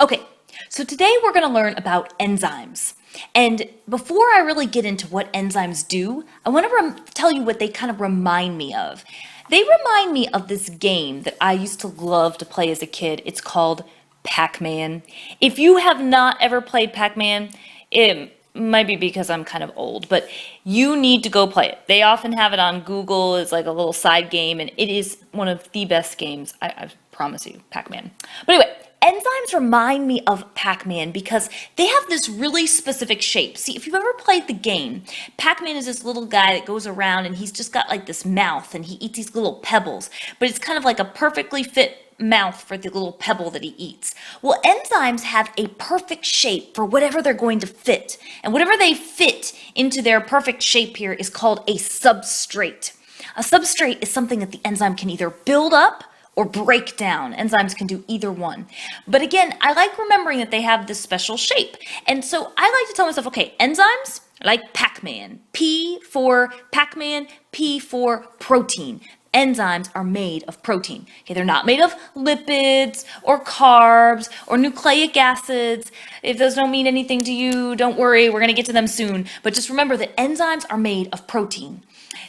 Okay, so today we're going to learn about enzymes. And before I really get into what enzymes do, I want to tell you what they kind of remind me of. They remind me of this game that I used to love to play as a kid. It's called Pac-Man. If you have not ever played Pac-Man, it might be because I'm kind of old, but you need to go play it. They often have it on Google as like a little side game, and it is one of the best games, I promise you, Pac-Man. But anyway, enzymes remind me of Pac-Man because they have this really specific shape. See, if you've ever played the game, Pac-Man is this little guy that goes around and he's just got like this mouth and he eats these little pebbles, but it's kind of like a perfectly fit mouth for the little pebble that he eats. Well, enzymes have a perfect shape for whatever they're going to fit. And whatever they fit into their perfect shape here is called a substrate. A substrate is something that the enzyme can either build up or break down. Enzymes can do either one. But again, I like remembering that they have this special shape. And so I like to tell myself, okay, enzymes like Pac-Man. P for Pac-Man, P for protein. Enzymes are made of protein. Okay, they're not made of lipids or carbs or nucleic acids. If those don't mean anything to you, don't worry, we're going to get to them soon. But just remember that enzymes are made of protein.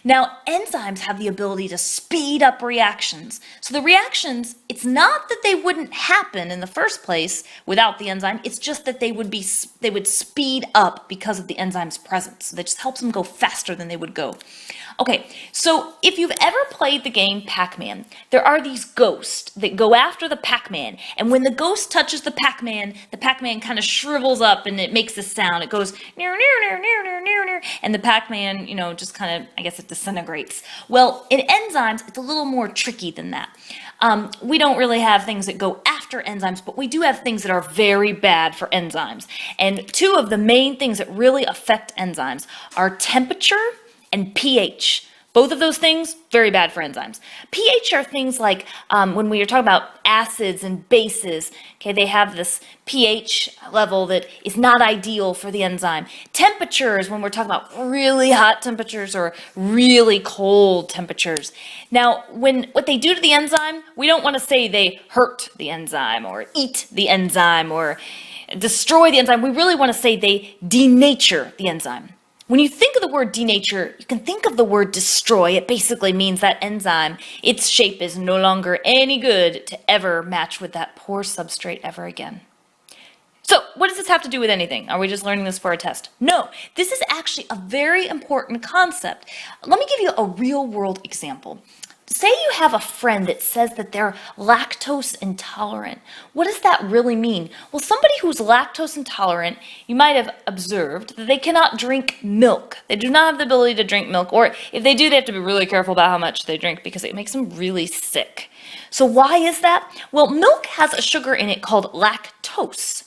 Now, enzymes have the ability to speed up reactions. So the reactions, it's not that they wouldn't happen in the first place without the enzyme, it's just that they would speed up because of the enzyme's presence. So that just helps them go faster than they would go. Okay, so if you've ever played the game Pac-Man, there are these ghosts that go after the Pac-Man, and when the ghost touches the Pac-Man kind of shrivels up and it makes this sound. It goes near, near, near, near, near, near, near, and the Pac-Man, just kind of, I guess it disintegrates. Well, in enzymes, it's a little more tricky than that. We don't really have things that go after enzymes, but we do have things that are very bad for enzymes. And two of the main things that really affect enzymes are temperature and pH. Both of those things, very bad for enzymes. pH are things like when we are talking about acids and bases, okay, they have this pH level that is not ideal for the enzyme. Temperatures, when we're talking about really hot temperatures or really cold temperatures. Now, what they do to the enzyme, we don't want to say they hurt the enzyme or eat the enzyme or destroy the enzyme. We really want to say they denature the enzyme. When you think of the word denature, you can think of the word destroy. It basically means that enzyme, its shape is no longer any good to ever match with that poor substrate ever again. So what does this have to do with anything? Are we just learning this for a test? No, this is actually a very important concept. Let me give you a real world example. Say you have a friend that says that they're lactose intolerant. What does that really mean? Well, somebody who's lactose intolerant, you might have observed that they cannot drink milk. They do not have the ability to drink milk, or if they do, they have to be really careful about how much they drink because it makes them really sick. So why is that? Well, milk has a sugar in it called lactose.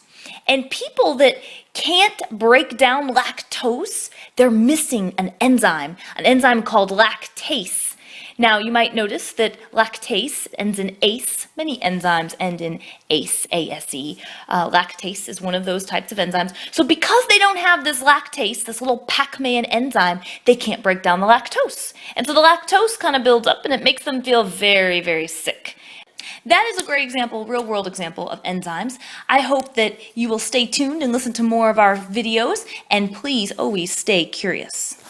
And people that can't break down lactose, they're missing an enzyme called lactase. Now, you might notice that lactase ends in ACE. Many enzymes end in ACE, A-S-E. Lactase is one of those types of enzymes. So because they don't have this lactase, this little Pac-Man enzyme, they can't break down the lactose. And so the lactose kind of builds up and it makes them feel very, very sick. That is a great example, real world example of enzymes. I hope that you will stay tuned and listen to more of our videos, and please always stay curious.